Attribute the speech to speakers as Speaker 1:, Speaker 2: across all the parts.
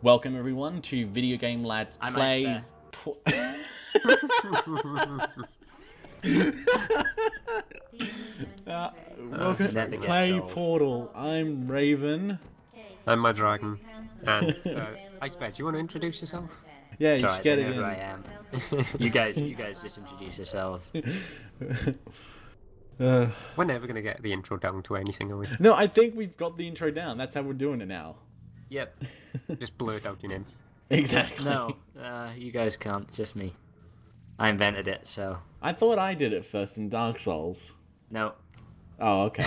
Speaker 1: Welcome everyone to VideoGameLads plays. Welcome to Play Portal. I'm Raven.
Speaker 2: I'm my dragon. And Ice Bear, do you want to introduce yourself?
Speaker 1: Yeah, you should get it in.
Speaker 3: Who I am. you guys just introduce yourselves.
Speaker 2: We're never gonna get the intro down to anything, are we?
Speaker 1: No, I think we've got the intro down. That's how we're doing it now.
Speaker 3: Yep.
Speaker 2: Just blurt out your name.
Speaker 1: Exactly.
Speaker 3: No, you guys can't. It's just me. I invented it, so.
Speaker 1: I thought I did it first in Dark Souls.
Speaker 3: No.
Speaker 1: Oh, okay.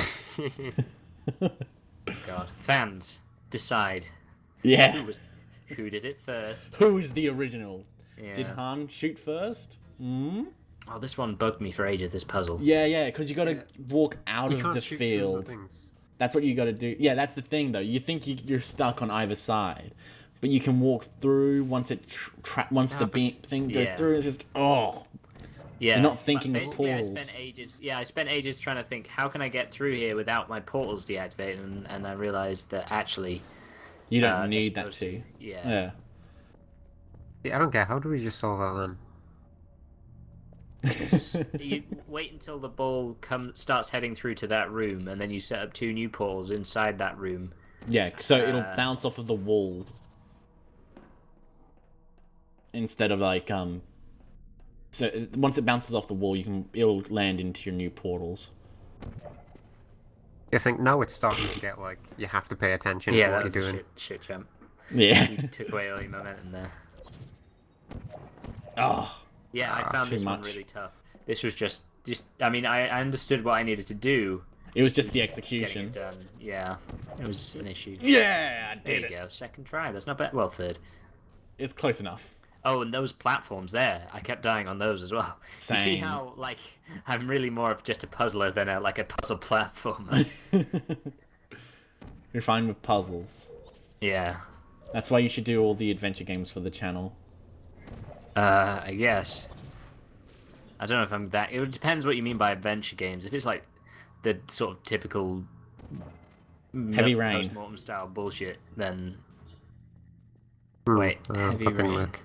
Speaker 3: God. Fans, decide.
Speaker 1: Yeah.
Speaker 3: Who did it first?
Speaker 1: Who is the original?
Speaker 3: Yeah.
Speaker 1: Did Han shoot first? Hmm?
Speaker 3: Oh, this one bugged me for ages, this puzzle.
Speaker 1: Yeah, because you gotta walk out
Speaker 2: You
Speaker 1: of
Speaker 2: can't
Speaker 1: the
Speaker 2: shoot
Speaker 1: field.
Speaker 2: through the things.
Speaker 1: That's what you gotta do. Yeah, that's the thing though. You think you're stuck on either side, but you can walk through once it the thing goes through. It's just
Speaker 3: Yeah.
Speaker 1: You're not thinking of
Speaker 3: basically,
Speaker 1: portals.
Speaker 3: I spent ages trying to think, how can I get through here without my portals deactivated? And I realized that actually
Speaker 1: you don't need that to.
Speaker 3: Yeah.
Speaker 2: Yeah, I don't care. How do we just solve that then?
Speaker 3: You wait until the ball starts heading through to that room, and then you set up 2 new portals inside that room.
Speaker 1: Yeah, so it'll bounce off of the wall instead of like So once it bounces off the wall, it'll land into your new portals.
Speaker 2: I think now it's starting to get like you have to pay attention to what you're doing.
Speaker 3: Shit jump.
Speaker 1: Yeah.
Speaker 3: You took away all your momentum there.
Speaker 1: Oh.
Speaker 3: Yeah, I found this one really tough. This was just I mean, I understood what I needed to do.
Speaker 1: It was just the execution.
Speaker 3: Getting it done. Yeah, it was an issue.
Speaker 1: Yeah, I did
Speaker 3: There you go. Second try. That's not bad. Well, third.
Speaker 1: It's close enough.
Speaker 3: Oh, and those platforms there, I kept dying on those as well.
Speaker 1: Same.
Speaker 3: You see how, like, I'm really more of just a puzzler than a puzzle platformer.
Speaker 1: You're fine with puzzles.
Speaker 3: Yeah.
Speaker 1: That's why you should do all the adventure games for the channel.
Speaker 3: I guess. I don't know if I'm that... It depends what you mean by adventure games. If it's, like, the sort of typical...
Speaker 1: Heavy Rain.
Speaker 3: Post-mortem style bullshit, then...
Speaker 2: Hmm,
Speaker 3: Wait, Heavy
Speaker 2: that didn't
Speaker 3: Rain.
Speaker 2: work.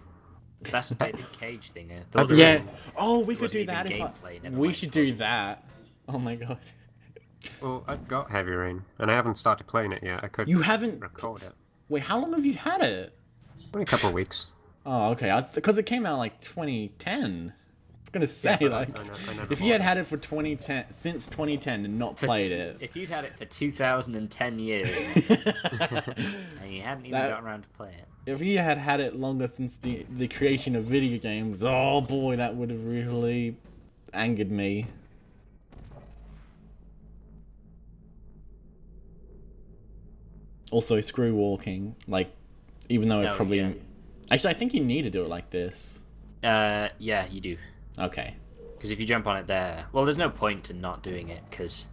Speaker 3: That's a David Cage thing.
Speaker 1: Yeah. Oh, we could do
Speaker 3: even
Speaker 1: that
Speaker 3: gameplay, never
Speaker 1: we
Speaker 3: mind
Speaker 1: should do that. Oh my god.
Speaker 2: Well, I've got Heavy Rain, and I haven't started playing it yet. I could
Speaker 1: You haven't
Speaker 2: record it.
Speaker 1: Wait, how long have you had it?
Speaker 2: Only a couple of weeks.
Speaker 1: Oh, okay. Because it came out like 2010. I was gonna say, like,
Speaker 2: I never
Speaker 1: if you had had it for 2010 since 2010 and not played it,
Speaker 3: If you'd had it for 2010 years, and you hadn't even got around to play it.
Speaker 1: if you had had it longer since the creation of video games, oh boy, that would have really angered me. Also, screw walking. Like, even though it's probably...
Speaker 3: Yeah.
Speaker 1: Actually, I think you need to do it like this.
Speaker 3: Yeah, you do.
Speaker 1: Okay.
Speaker 3: Because if you jump on it there... Well, there's no point to not doing it, because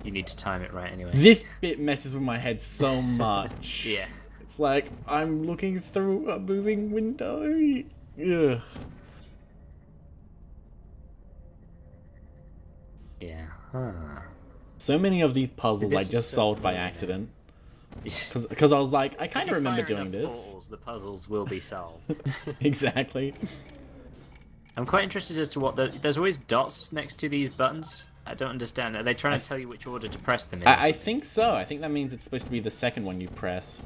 Speaker 3: you need to time it right anyway.
Speaker 1: This bit messes with my head so much.
Speaker 3: Yeah.
Speaker 1: It's like, I'm looking through a moving window. Ugh.
Speaker 3: Yeah. Huh.
Speaker 1: So many of these puzzles
Speaker 3: This
Speaker 1: I
Speaker 3: is
Speaker 1: just
Speaker 3: so
Speaker 1: solved by
Speaker 3: familiar.
Speaker 1: accident. Because I was like, I kind of remember doing this.
Speaker 3: Portals, the puzzles will be solved.
Speaker 1: Exactly.
Speaker 3: I'm quite interested as to what there's always dots next to these buttons. I don't understand. Are they trying to tell you which order to press them in?
Speaker 1: I think so. I think that means it's supposed to be the second one you press.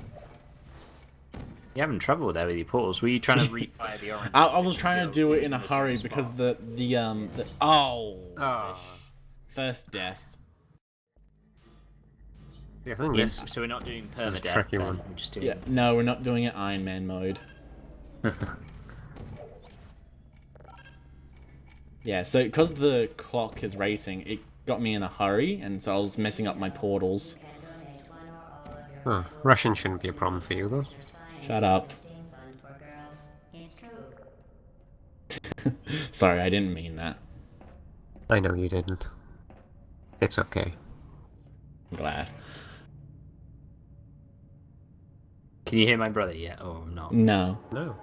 Speaker 3: You're having trouble with that with your portals. Were you trying to refire the orange?
Speaker 1: I was trying to do it in a hurry because the first death.
Speaker 2: Yeah, I think this
Speaker 3: So we're not doing
Speaker 2: is a
Speaker 3: permadeath.
Speaker 2: tricky
Speaker 3: then.
Speaker 2: one.
Speaker 3: We're just doing...
Speaker 1: Yeah, no, we're not doing it Iron Man mode. Yeah, so because the clock is racing, it got me in a hurry, and so I was messing up my portals.
Speaker 2: Huh. Russian shouldn't be a problem for you, though.
Speaker 1: Shut up. Sorry, I didn't mean that.
Speaker 2: I know you didn't. It's okay.
Speaker 1: I'm glad.
Speaker 3: Can you hear my brother yet, or not?
Speaker 1: No.
Speaker 2: No.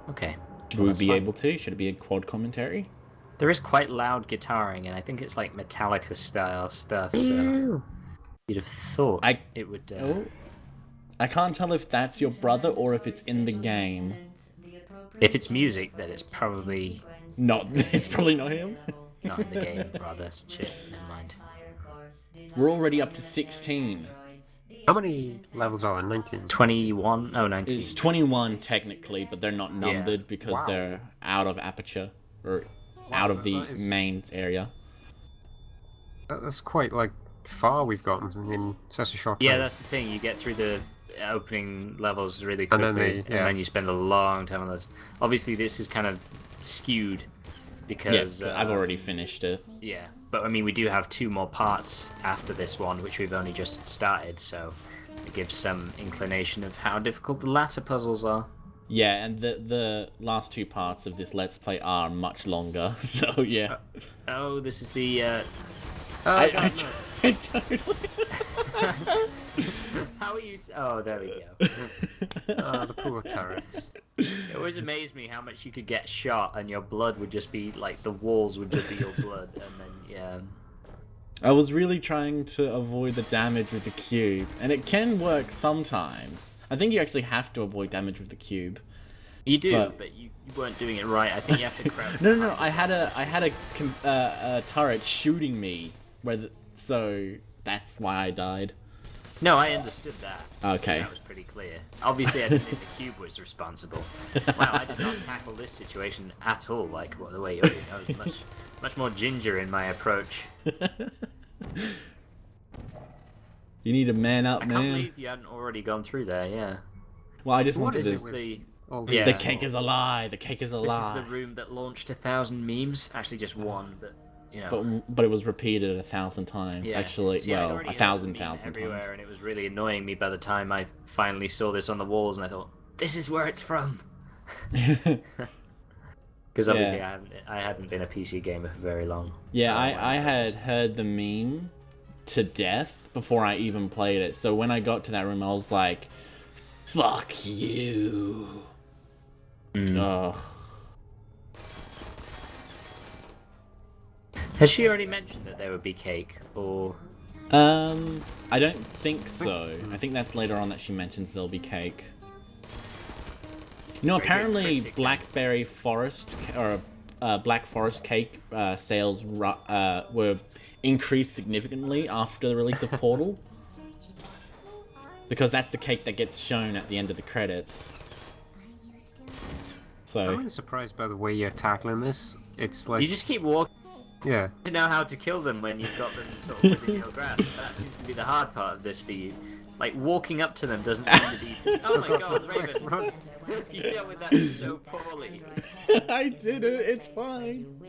Speaker 3: Okay.
Speaker 1: Should we be able to? Should it be a quad commentary?
Speaker 3: There is quite loud guitaring, and I think it's like Metallica style stuff. So you'd have thought it would.
Speaker 1: I can't tell if that's your brother or if it's in the game.
Speaker 3: If it's music, then it's probably
Speaker 1: Not. It's probably not him.
Speaker 3: not in the game, rather. Shit, never mind.
Speaker 1: We're already up to 16.
Speaker 2: How many levels are there? 19?
Speaker 3: 21? Oh, 19.
Speaker 1: It's 21 technically, but they're not numbered because
Speaker 2: Wow.
Speaker 1: they're out of aperture or out of the
Speaker 2: that is-
Speaker 1: main area.
Speaker 2: That's quite, like, far we've gotten in such a short time.
Speaker 3: Yeah, that's the thing. You get through the opening levels really
Speaker 2: And
Speaker 3: quickly,
Speaker 2: then
Speaker 3: and then you spend a long time on those. Obviously, this is kind of skewed because
Speaker 1: Yeah, I've already finished it.
Speaker 3: Yeah, but I mean, we do have 2 more parts after this one, which we've only just started, so it gives some inclination of how difficult the latter puzzles are.
Speaker 1: Yeah, and the last 2 parts of this Let's Play are much longer, so yeah.
Speaker 3: Oh, this is the.
Speaker 1: I totally...
Speaker 3: How are you? Oh, there we go.
Speaker 2: The poor turrets.
Speaker 3: It always amazed me how much you could get shot and your blood would just be like the walls would just be your blood, and then yeah.
Speaker 1: I was really trying to avoid the damage with the cube, and it can work sometimes. I think you actually have to avoid damage with the cube.
Speaker 3: You do, but you weren't doing it right. I think you have to crouch.
Speaker 1: No. I had a turret shooting me, so that's why I died.
Speaker 3: No, I understood that.
Speaker 1: Okay.
Speaker 3: That was pretty clear. Obviously, I didn't think the cube was responsible. Wow, I did not tackle this situation at all. Like the way you're doing. I was much more ginger in my approach.
Speaker 1: You need to man up,
Speaker 3: I
Speaker 1: man.
Speaker 3: can't believe you hadn't already gone through there. Yeah.
Speaker 1: Well, I just
Speaker 2: What
Speaker 1: wanted
Speaker 2: is
Speaker 1: to.
Speaker 2: it
Speaker 3: This is
Speaker 2: with
Speaker 3: the.
Speaker 2: all
Speaker 3: Yeah.
Speaker 2: these
Speaker 1: The cake is a lie. The cake is a
Speaker 3: This is
Speaker 1: lie.
Speaker 3: the room that launched 1,000 memes. Actually, just one, but you know.
Speaker 1: But it was repeated 1,000 times.
Speaker 3: Yeah.
Speaker 1: Actually,
Speaker 3: See, I'd
Speaker 1: well,
Speaker 3: already heard
Speaker 1: 1,000
Speaker 3: the meme
Speaker 1: times.
Speaker 3: everywhere, and it was really annoying me by the time I finally saw this on the walls, and I thought, this is where it's from. Because obviously
Speaker 1: Yeah.
Speaker 3: I hadn't been a PC gamer for very long.
Speaker 1: Yeah, I had heard the meme to death before I even played it. So when I got to that room, I was like, "Fuck you." Ugh.
Speaker 3: Has she already mentioned that there would be cake, or?
Speaker 1: I don't think so. I think that's later on that she mentions there'll be cake. You know,
Speaker 3: Very good
Speaker 1: apparently
Speaker 3: critic.
Speaker 1: blackberry forest or black forest cake sales were increased significantly after the release of Portal, because that's the cake that gets shown at the end of the credits. So
Speaker 2: I'm really surprised by the way you're tackling this. It's like,
Speaker 3: You just keep walking
Speaker 2: yeah.
Speaker 3: to know how to kill them when you've got them sort of within your grasp. That seems to be the hard part of this for you. Like, walking up to them doesn't seem to be... Oh my god, Raven! You dealt with that so poorly.
Speaker 1: I did it. It's fine.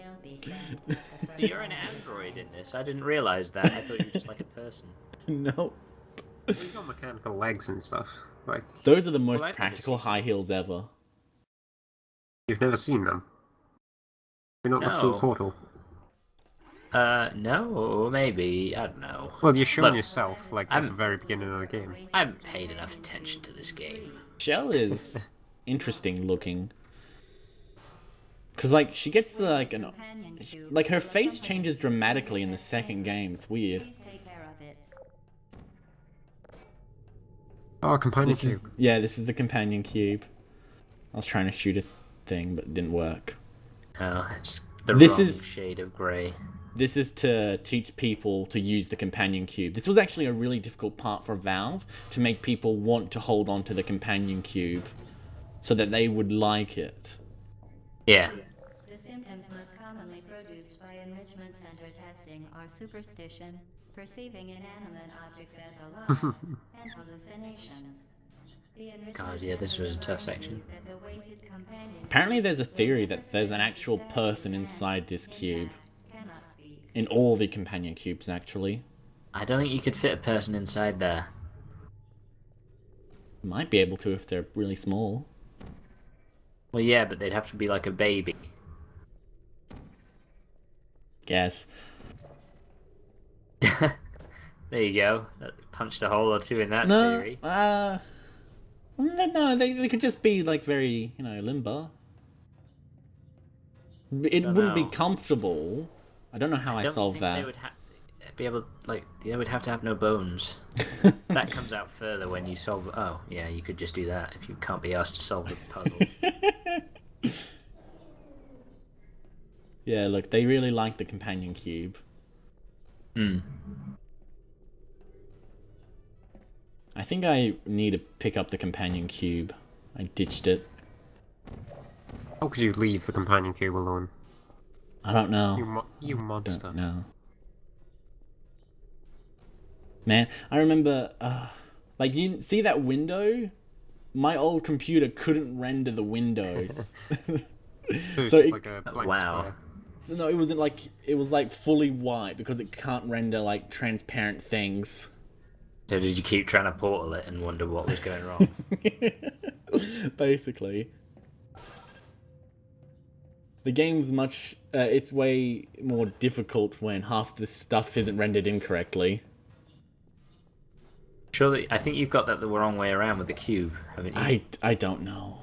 Speaker 3: You're an android in this. I didn't realise that. I thought you were just like a person.
Speaker 1: No,
Speaker 2: You've got mechanical legs and stuff. Like,
Speaker 1: those are the most
Speaker 3: I've never
Speaker 1: practical
Speaker 3: seen-
Speaker 1: high heels ever.
Speaker 2: you've never seen them. You're not up to
Speaker 3: No.
Speaker 2: a portal.
Speaker 3: No, or maybe, I don't know.
Speaker 2: Well, you're showing
Speaker 3: Look,
Speaker 2: yourself, like, at the very beginning of the game.
Speaker 3: I haven't paid enough attention to this game.
Speaker 1: Shell is interesting looking. Cause like she gets like like her face changes dramatically in the second game. It's weird.
Speaker 2: Oh, companion
Speaker 1: This is,
Speaker 2: cube.
Speaker 1: yeah, this is the companion cube. I was trying to shoot a thing, but it didn't work.
Speaker 3: Oh, it's the
Speaker 1: This
Speaker 3: wrong
Speaker 1: is-
Speaker 3: shade of grey.
Speaker 1: This is to teach people to use the companion cube. This was actually a really difficult part for Valve, to make people want to hold on to the companion cube so that they would like it.
Speaker 3: Yeah.
Speaker 4: The symptoms most commonly produced by enrichment center testing are superstition, perceiving inanimate objects as alive, and hallucinations. The enrichment
Speaker 3: God, yeah, this
Speaker 4: center
Speaker 3: was a tough
Speaker 4: reminds
Speaker 3: section.
Speaker 4: you that the weighted companion
Speaker 1: Apparently there's a theory that there's an actual person inside this cube.
Speaker 4: cannot speak.
Speaker 1: In all the companion cubes, actually.
Speaker 3: I don't think you could fit a person inside there.
Speaker 1: Might be able to if they're really small.
Speaker 3: Well, yeah, but they'd have to be like a baby.
Speaker 1: Guess.
Speaker 3: There you go. That punched a hole or two in that
Speaker 1: No,
Speaker 3: theory.
Speaker 1: no, they could just be like very, limber. It
Speaker 3: Don't
Speaker 1: wouldn't be
Speaker 3: know.
Speaker 1: comfortable. I don't know how I
Speaker 3: don't
Speaker 1: solved
Speaker 3: think they
Speaker 1: that.
Speaker 3: would be able, like, they would have to have no bones. That comes out further when you solve. Oh, yeah, you could just do that if you can't be asked to solve the puzzle.
Speaker 1: Yeah, look, they really like the companion cube. I think I need to pick up the companion cube. I ditched it.
Speaker 2: How could you leave the companion cube alone?
Speaker 1: I don't know.
Speaker 2: You monster.
Speaker 1: No. Man, I remember, like, you see that window? My old computer couldn't render the windows.
Speaker 2: It's
Speaker 1: So
Speaker 2: just
Speaker 1: it-
Speaker 2: like a blank
Speaker 3: Wow.
Speaker 2: square.
Speaker 1: So no, it was like fully white because it can't render like transparent things.
Speaker 3: So did you keep trying to portal it and wonder what was going wrong?
Speaker 1: Basically. The game's it's way more difficult when half the stuff isn't rendered incorrectly.
Speaker 3: Surely, I think you've got that the wrong way around with the cube, haven't you?
Speaker 1: I don't know.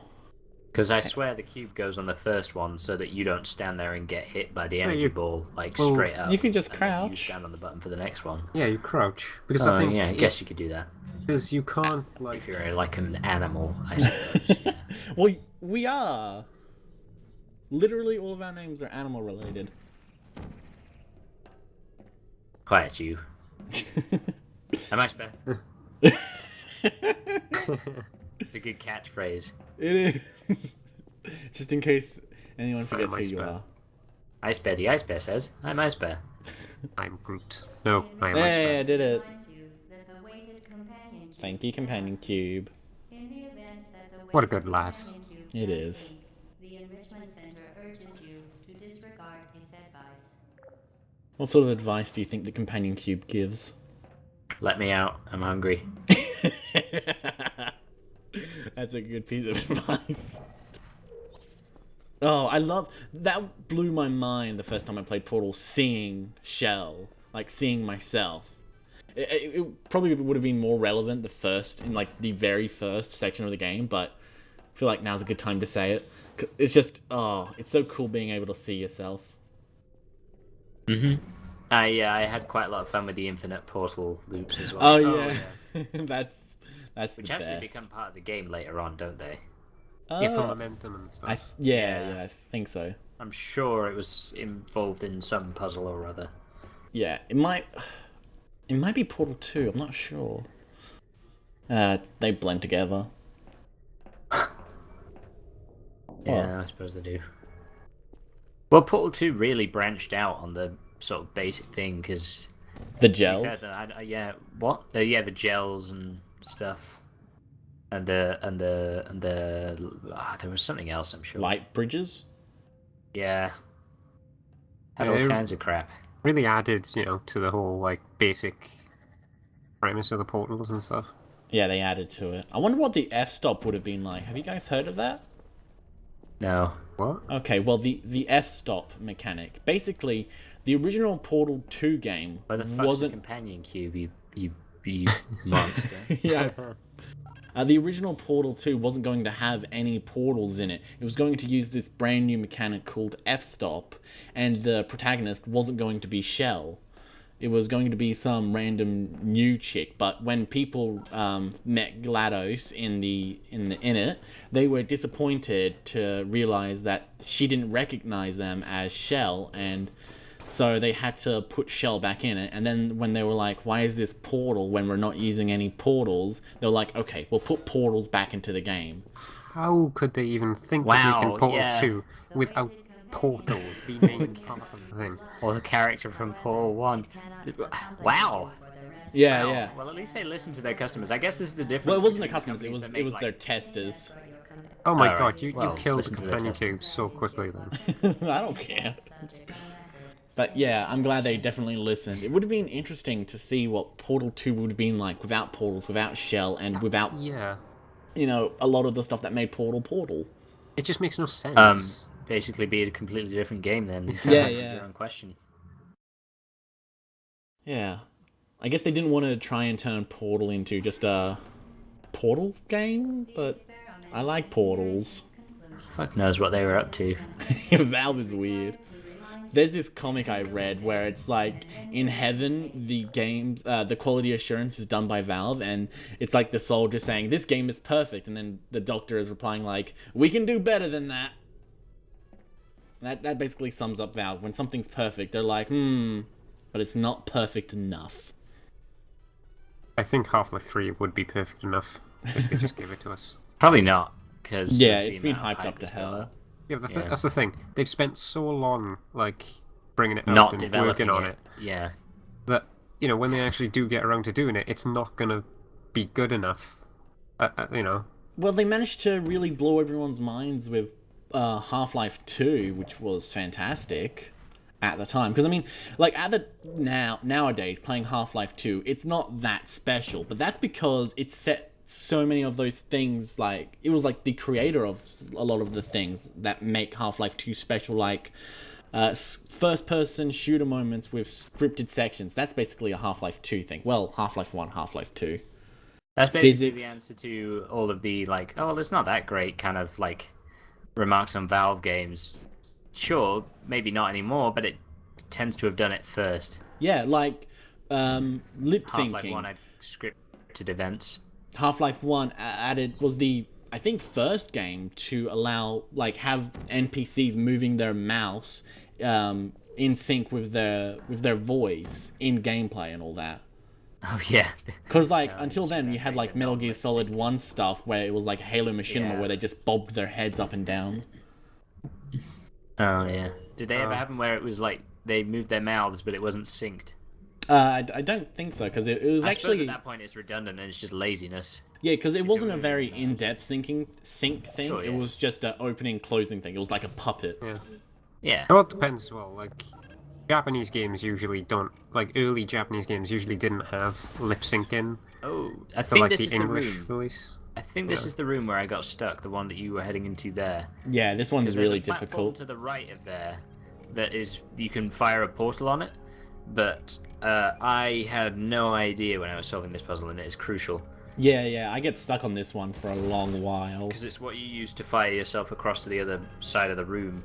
Speaker 3: Because I swear the cube goes on the first one so that you don't stand there and get hit by the energy
Speaker 2: you-
Speaker 3: ball, like,
Speaker 2: well,
Speaker 3: straight up.
Speaker 1: you can just
Speaker 3: and then you
Speaker 1: crouch.
Speaker 3: stand on the button for the next one.
Speaker 2: Yeah, you crouch. Because
Speaker 3: Oh,
Speaker 2: I think
Speaker 3: yeah, I guess you could do that.
Speaker 2: because you can't like
Speaker 3: If you're like an animal, I suppose. Yeah.
Speaker 1: Well, we are. Literally all of our names are animal related.
Speaker 3: Quiet, you. Am I spare? It's a good catchphrase.
Speaker 1: It is. Just in case anyone forgets who
Speaker 2: Ice
Speaker 1: you
Speaker 2: Bear.
Speaker 1: are.
Speaker 3: Ice Bear, the Ice Bear says, I'm Ice Bear.
Speaker 2: I'm Groot. No, I am
Speaker 1: Hey, I
Speaker 2: Iceman.
Speaker 1: did it.
Speaker 4: Reminds you that the weighted companion cube
Speaker 1: Thank you, companion cube.
Speaker 4: In the event that the
Speaker 2: What a
Speaker 4: weighted
Speaker 2: good lad.
Speaker 4: companion cube
Speaker 1: It
Speaker 4: does
Speaker 1: is.
Speaker 4: leak, the Enrichment Center urges you to disregard its advice.
Speaker 1: What sort of advice do you think the companion cube gives?
Speaker 3: Let me out, I'm hungry.
Speaker 1: That's a good piece of advice. Oh, that blew my mind the first time I played Portal, seeing Shell, like seeing myself. It probably would have been more relevant the very first section of the game, but I feel like now's a good time to say it. It's just, it's so cool being able to see yourself.
Speaker 3: Mm-hmm. I had quite a lot of fun with the infinite portal loops as well.
Speaker 1: Oh yeah, that's
Speaker 3: Which
Speaker 1: the
Speaker 3: actually
Speaker 1: best.
Speaker 3: become part of the game later on, don't they?
Speaker 2: Yeah, for
Speaker 1: Uh,
Speaker 2: momentum and stuff.
Speaker 1: yeah, I think so.
Speaker 3: I'm sure it was involved in some puzzle or other.
Speaker 1: Yeah, it might be Portal 2, I'm not sure. They blend together.
Speaker 3: Yeah, I suppose they do. Well, Portal 2 really branched out on the sort of basic thing, because...
Speaker 1: The gels.
Speaker 3: Yeah, what? Yeah, the gels and stuff. And there was something else, I'm sure.
Speaker 1: Light bridges?
Speaker 3: Yeah. Had
Speaker 2: Yeah,
Speaker 3: all kinds of crap.
Speaker 2: Really added, to the whole like basic premise of the portals and stuff.
Speaker 1: Yeah, they added to it. I wonder what the f-stop would have been like. Have you guys heard of that?
Speaker 3: No.
Speaker 2: What?
Speaker 1: Okay, well, the f-stop mechanic. Basically, the original Portal 2 game
Speaker 3: Where the fuck's the
Speaker 1: wasn't...
Speaker 3: companion cube, you monster?
Speaker 1: Yeah. The original Portal 2 wasn't going to have any portals in it. It was going to use this brand new mechanic called f-stop, and the protagonist wasn't going to be Shell. It was going to be some random new chick, but when people met GLaDOS in it, they were disappointed to realize that she didn't recognize them as Shell, and so they had to put Shell back in it. And then when they were like, why is this portal when we're not using any portals? They were like, okay, we'll put portals back into the game.
Speaker 2: How could they even think that
Speaker 3: Wow,
Speaker 2: you can Portal
Speaker 3: yeah.
Speaker 2: 2 without portals, the main part of the thing?
Speaker 3: Or the character from Portal 1. Wow.
Speaker 1: Yeah,
Speaker 3: Wow.
Speaker 1: yeah.
Speaker 3: Well, at least they listened to their customers. I guess this is the difference.
Speaker 1: Well, it wasn't the
Speaker 3: between
Speaker 1: customers,
Speaker 3: companies that
Speaker 1: it
Speaker 3: make,
Speaker 1: was
Speaker 3: like-
Speaker 1: their testers.
Speaker 2: Oh my
Speaker 3: Alright,
Speaker 2: god, you
Speaker 3: well,
Speaker 2: killed the
Speaker 3: listen to the
Speaker 2: companion
Speaker 3: test.
Speaker 2: tube so quickly then.
Speaker 1: I don't care. But yeah, I'm glad they definitely listened. It would have been interesting to see what Portal 2 would have been like without portals, without Shell, and without,
Speaker 2: Yeah.
Speaker 1: a lot of the stuff that made Portal.
Speaker 2: It just makes no sense.
Speaker 3: Basically be a completely different game then. You
Speaker 1: Yeah,
Speaker 3: answered
Speaker 1: yeah.
Speaker 3: your own question.
Speaker 1: Yeah. I guess they didn't want to try and turn Portal into just a Portal game, but I like portals.
Speaker 3: Fuck knows what they were up to.
Speaker 1: Valve is weird. There's this comic I read where it's like in heaven the quality assurance is done by Valve, and it's like the soldier saying this game is perfect, and then the doctor is replying like, we can do better than that. That basically sums up Valve. When something's perfect, they're like, but it's not perfect enough.
Speaker 2: I think Half-Life 3 would be perfect enough if they just gave it to us.
Speaker 3: Probably not, because
Speaker 1: it's been hyped up to hell.
Speaker 2: Yeah, that's the thing. They've spent so long, like, bringing it out
Speaker 3: not
Speaker 2: and
Speaker 3: developing
Speaker 2: working on it.
Speaker 3: Yeah.
Speaker 2: That, you know, when they actually do get around to doing it, it's not gonna be good enough. You know.
Speaker 1: Well, they managed to really blow everyone's minds with Half-Life 2, which was fantastic at the time. Because I mean, like nowadays playing Half-Life 2, it's not that special, but that's because it set so many of those things, like it was like the creator of a lot of the things that make Half-Life 2 special, like first-person shooter moments with scripted sections. That's basically a Half-Life 2 thing. Well, Half-Life 1, Half-Life 2.
Speaker 3: That's basically the answer to all of the, like, oh, well, it's not that great kind of, like, remarks on Valve games. Sure, maybe not anymore, but it tends to have done it first.
Speaker 1: Yeah, like lip syncing.
Speaker 3: Half-Life 1 had scripted events.
Speaker 1: Half-Life 1 was the, I think, first game to allow, like, have NPCs moving their mouse in sync with their voice in gameplay and all that.
Speaker 3: Oh yeah.
Speaker 1: Because like until then you had like Metal Gear Solid 1 stuff where it was like Halo Machinima where they just bobbed their heads up and down.
Speaker 3: Oh yeah. Did they ever have them where it was like they moved their mouths but it wasn't synced?
Speaker 1: I don't think so, because it was actually...
Speaker 3: suppose at that point it's redundant and it's just laziness.
Speaker 1: Yeah, because it wasn't a very in-depth sync thing.
Speaker 3: Sure, yeah.
Speaker 1: It was just an opening closing thing. It was like a puppet.
Speaker 2: Yeah.
Speaker 3: Yeah.
Speaker 2: Well, it depends as well. Like, Japanese games usually don't... Like, early Japanese games usually didn't have lip syncing.
Speaker 3: Oh, I
Speaker 2: For,
Speaker 3: think
Speaker 2: like,
Speaker 3: this
Speaker 2: the
Speaker 3: is
Speaker 2: English
Speaker 3: the room.
Speaker 2: release.
Speaker 3: I think this is the room where I got stuck, the one that you were heading into there.
Speaker 1: Yeah, this one's really difficult.
Speaker 3: There's a platform to the right of there that is... You can fire a portal on it, but I had no idea when I was solving this puzzle, and it is crucial.
Speaker 1: Yeah, I get stuck on this one for a long while.
Speaker 3: Because it's what you use to fire yourself across to the other side of the room,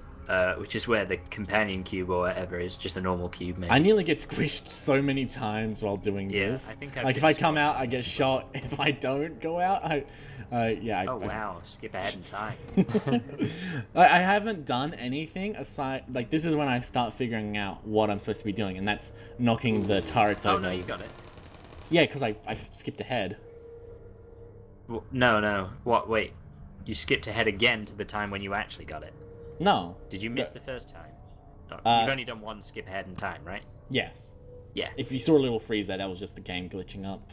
Speaker 3: which is where the companion cube or whatever is, just a normal cube, maybe.
Speaker 1: I nearly get squished so many times while doing this.
Speaker 3: I think
Speaker 1: like, if I come out, I get shot. If I don't go out,
Speaker 3: wow, skip ahead in time.
Speaker 1: I haven't done anything aside... Like, this is when I start figuring out what I'm supposed to be doing, and that's knocking the turrets over.
Speaker 3: Oh, no, you got it.
Speaker 1: Yeah, because I skipped ahead.
Speaker 3: Well, no. What? Wait. You skipped ahead again to the time when you actually got it.
Speaker 1: No.
Speaker 3: Did you miss the first time? No, you've only done one skip ahead in time, right?
Speaker 1: Yes.
Speaker 3: Yeah.
Speaker 1: If you saw a little freeze there, that was just the game glitching up.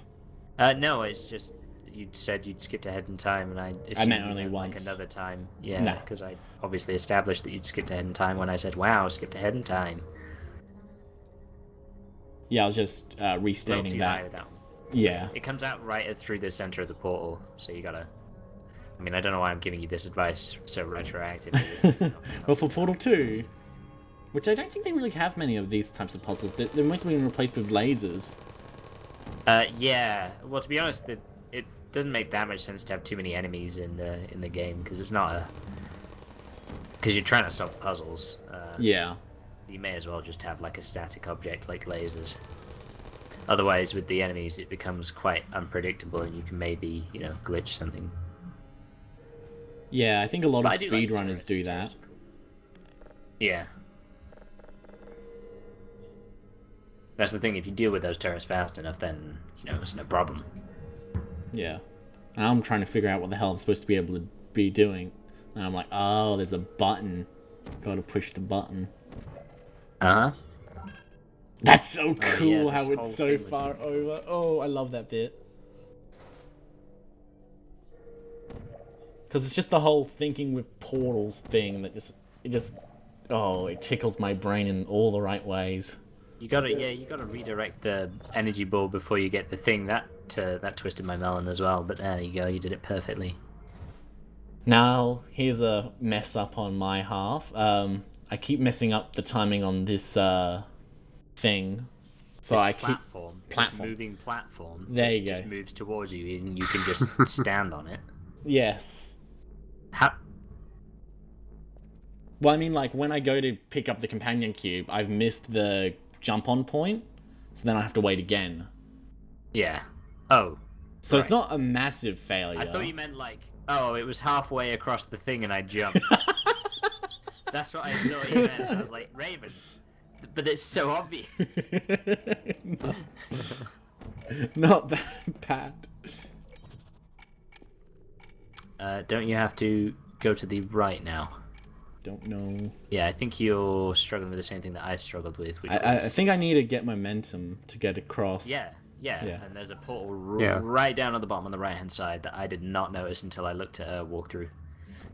Speaker 3: No, it's just... You said you'd skipped ahead in time, and I
Speaker 1: meant only once.
Speaker 3: Like another time. Yeah, because I obviously established that you'd skipped ahead in time when I said, wow, skipped ahead in time.
Speaker 1: Yeah, I was just restating that.
Speaker 3: That one.
Speaker 1: Yeah.
Speaker 3: It comes out right through the center of the portal, so you gotta... I mean, I don't know why I'm giving you this advice so retroactively.
Speaker 1: Well, for Portal 2, which I don't think they really have many of these types of puzzles. They're mostly been replaced with lasers.
Speaker 3: Yeah. Well, to be honest, it doesn't make that much sense to have too many enemies in the game, because it's not a... Because you're trying to solve puzzles.
Speaker 1: Yeah.
Speaker 3: You may as well just have like a static object like lasers. Otherwise, with the enemies, it becomes quite unpredictable, and you can maybe, glitch something.
Speaker 1: Yeah, I think a lot of speedrunners do that.
Speaker 3: Yeah. That's the thing, if you deal with those turrets fast enough, then, it's no problem.
Speaker 1: Yeah. And I'm trying to figure out what the hell I'm supposed to be able to be doing. And I'm like, oh, there's a button. Gotta push the button.
Speaker 3: Uh-huh.
Speaker 1: That's so cool how it's so far over. Oh, I love that bit. Because it's just the whole thinking with portals thing that it tickles my brain in all the right ways.
Speaker 3: You gotta redirect the energy ball before you get the thing. That twisted my melon as well, but there you go, you did it perfectly.
Speaker 1: Now, here's a mess up on my half. I keep messing up the timing on this thing. So
Speaker 3: this
Speaker 1: I
Speaker 3: platform. This moving platform.
Speaker 1: There you go.
Speaker 3: Just moves towards you, and you can just stand on it.
Speaker 1: Yes.
Speaker 3: How?
Speaker 1: Well, I mean, like, when I go to pick up the companion cube, I've missed the jump-on point, so then I have to wait again.
Speaker 3: Yeah. Oh.
Speaker 1: So
Speaker 3: right.
Speaker 1: it's not a massive failure.
Speaker 3: I thought you meant like, oh, it was halfway across the thing and I jumped. That's what I thought you meant. I was like, Raven. But it's so obvious.
Speaker 1: No. Not that bad.
Speaker 3: Don't you have to go to the right now?
Speaker 1: Don't know.
Speaker 3: Yeah, I think you're struggling with the same thing that I struggled with. Which
Speaker 1: I think I need to get momentum to get across.
Speaker 3: Yeah.
Speaker 1: Yeah.
Speaker 3: And there's a portal right down at the bottom on the right-hand side that I did not notice until I looked at a walkthrough.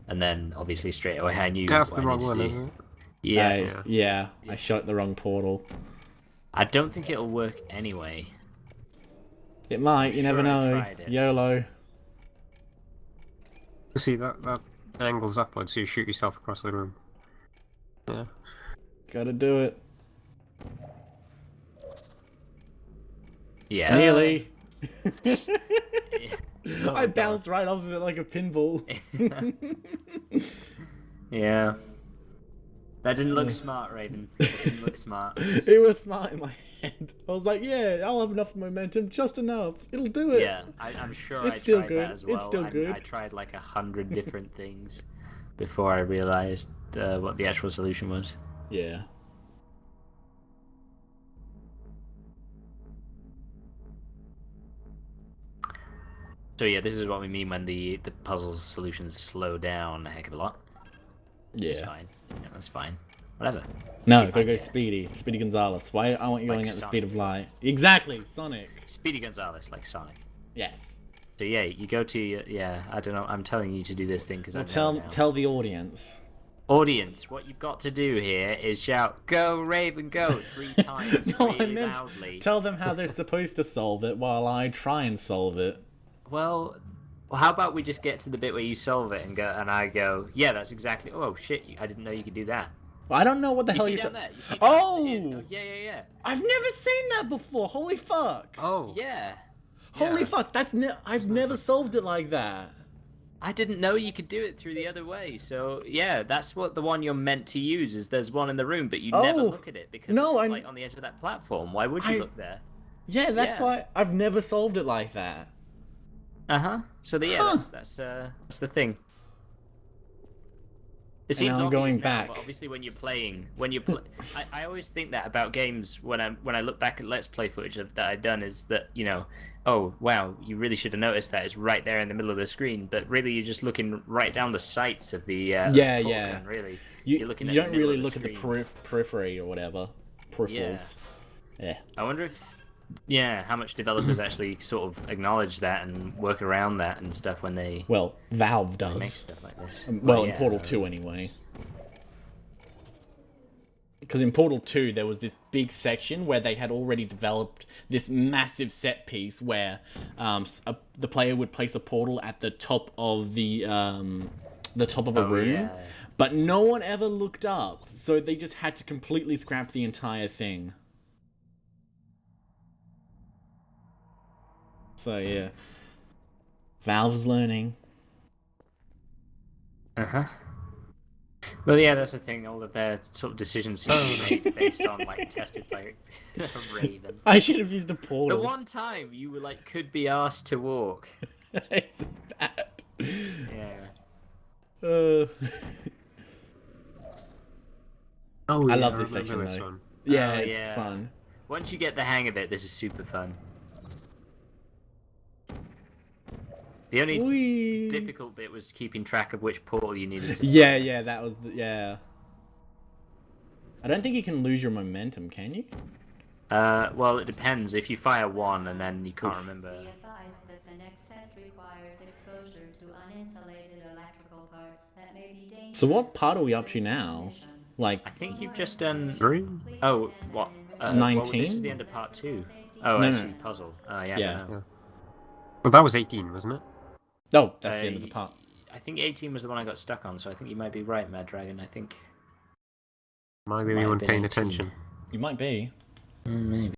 Speaker 3: And then, obviously, straight away I knew
Speaker 2: That's
Speaker 3: what
Speaker 2: the
Speaker 3: I
Speaker 2: wrong
Speaker 3: needed
Speaker 2: one,
Speaker 3: to do.
Speaker 2: isn't it?
Speaker 3: Yeah.
Speaker 1: Yeah, I shot the wrong portal.
Speaker 3: I don't think it'll work anyway.
Speaker 1: It might, you never
Speaker 3: Sure, I
Speaker 1: know.
Speaker 3: tried it.
Speaker 1: YOLO.
Speaker 2: See, that angles upwards, so you shoot yourself across the room. Yeah.
Speaker 1: Gotta do it.
Speaker 3: Yeah.
Speaker 1: Nearly.
Speaker 3: Oh,
Speaker 1: I
Speaker 3: God.
Speaker 1: bounced right off of it like a pinball.
Speaker 3: Yeah. That didn't look smart, Raven. It didn't look smart.
Speaker 1: It was smart in my head. I was like, yeah, I'll have enough momentum, just enough. It'll do it.
Speaker 3: Yeah, I'm sure
Speaker 1: It's
Speaker 3: I
Speaker 1: still
Speaker 3: tried
Speaker 1: good.
Speaker 3: that as well.
Speaker 1: It's still good.
Speaker 3: I tried like 100 different things before I realized what the actual solution was.
Speaker 1: Yeah.
Speaker 3: So yeah, this is what we mean when the puzzle solutions slow down a heck of a lot. It's
Speaker 1: Yeah.
Speaker 3: fine. Yeah, that's fine. Whatever.
Speaker 1: No,
Speaker 3: See if I
Speaker 1: gotta go
Speaker 3: get it.
Speaker 1: Speedy. Speedy Gonzalez. Why aren't you
Speaker 3: Like
Speaker 1: going at the
Speaker 3: Sonic.
Speaker 1: speed of light? Exactly, Sonic.
Speaker 3: Speedy Gonzalez, like Sonic.
Speaker 1: Yes.
Speaker 3: So yeah, you go to yeah. I don't know. I'm telling you to do this thing because
Speaker 1: Well,
Speaker 3: I know now.
Speaker 1: tell the audience.
Speaker 3: Audience, what you've got to do here is shout, "Go Raven, go!" 3 times
Speaker 1: No, I
Speaker 3: really
Speaker 1: meant
Speaker 3: loudly.
Speaker 1: tell them how they're supposed to solve it while I try and solve it.
Speaker 3: Well, how about we just get to the bit where you solve it and I go, "Yeah, that's exactly." Oh shit! I didn't know you could do that.
Speaker 1: I don't know what the
Speaker 3: You
Speaker 1: hell
Speaker 3: see
Speaker 1: you're
Speaker 3: down
Speaker 1: sa-
Speaker 3: there? You see down
Speaker 1: Oh!
Speaker 3: there? Yeah.
Speaker 1: I've never seen that before. Holy fuck.
Speaker 2: Oh.
Speaker 3: Yeah.
Speaker 1: Holy
Speaker 2: Yeah.
Speaker 1: fuck. I've never solved it like that.
Speaker 3: I didn't know you could do it through the other way. So yeah, that's what the one you're meant to use is. There's one in the room, but you never
Speaker 1: Oh.
Speaker 3: look at it because
Speaker 1: No,
Speaker 3: it's like on the edge of that platform. Why would you look there?
Speaker 1: Yeah, that's
Speaker 3: Yeah.
Speaker 1: why I've never solved it like that.
Speaker 3: So yeah,
Speaker 1: Huh.
Speaker 3: that's the thing. It seems
Speaker 1: I'm
Speaker 3: obvious
Speaker 1: going
Speaker 3: now,
Speaker 1: back.
Speaker 3: but obviously when I always think that about games when I look back at Let's Play footage that I've done is that, you know, oh wow, you really should have noticed that it's right there in the middle of the screen, but really you're just looking right down the sights of the
Speaker 1: Yeah,
Speaker 3: polygon,
Speaker 1: yeah.
Speaker 3: really.
Speaker 1: You
Speaker 3: You're looking
Speaker 1: you
Speaker 3: at
Speaker 1: don't
Speaker 3: the middle
Speaker 1: really
Speaker 3: of
Speaker 1: look at the
Speaker 3: screen.
Speaker 1: periphery or whatever. Peripherals. Yeah.
Speaker 3: I wonder if how much developers actually sort of acknowledge that and work around that and stuff when they
Speaker 1: Well, Valve
Speaker 3: make
Speaker 1: does.
Speaker 3: stuff like this.
Speaker 1: Well, in
Speaker 3: yeah,
Speaker 1: Portal 2 anyway. Because in Portal 2, there was this big section where they had already developed this massive set piece where the player would place a portal at the top of the top of a room,
Speaker 3: yeah.
Speaker 1: but no one ever looked up, so they just had to completely scrap the entire thing. So yeah, Valve's learning.
Speaker 3: Well, yeah, that's the thing. All of their sort of decisions seem to be made based on like tested by Raven.
Speaker 1: I should have used the
Speaker 3: The
Speaker 1: portal.
Speaker 3: one time you were like could be asked to walk.
Speaker 1: It's bad.
Speaker 3: Yeah.
Speaker 1: Uh,
Speaker 2: Oh,
Speaker 1: I
Speaker 2: yeah,
Speaker 1: love this
Speaker 2: remember
Speaker 1: section
Speaker 2: this
Speaker 1: though.
Speaker 2: one.
Speaker 1: Yeah,
Speaker 3: Oh,
Speaker 1: it's
Speaker 3: yeah.
Speaker 1: fun.
Speaker 3: Once you get the hang of it, this is super fun. The only
Speaker 1: Whee!
Speaker 3: difficult bit was keeping track of which portal you needed to.
Speaker 1: Yeah, that was yeah. I don't think you can lose your momentum, can you?
Speaker 3: Well, it depends. If you fire one and then you can't remember.
Speaker 4: Be advised that the next test requires exposure to uninsulated electrical parts that may be dangerous.
Speaker 1: So what part are we up to now? Like,
Speaker 3: I think you've just done.
Speaker 2: Three?
Speaker 3: Oh, what?
Speaker 1: 19?
Speaker 3: This is the end of part 2. Oh,
Speaker 1: No,
Speaker 3: I
Speaker 1: no.
Speaker 3: see. Puzzle. Yeah. I
Speaker 1: Yeah.
Speaker 3: don't know.
Speaker 2: Well, that was 18, wasn't it?
Speaker 1: oh, that's the end of the part.
Speaker 3: I think 18 was the one I got stuck on, so I think you might be right, Mad Dragon. I think.
Speaker 2: Am I the only
Speaker 3: Might
Speaker 2: one
Speaker 3: have been
Speaker 2: paying
Speaker 3: 18.
Speaker 2: attention?
Speaker 1: You might be.
Speaker 3: Maybe.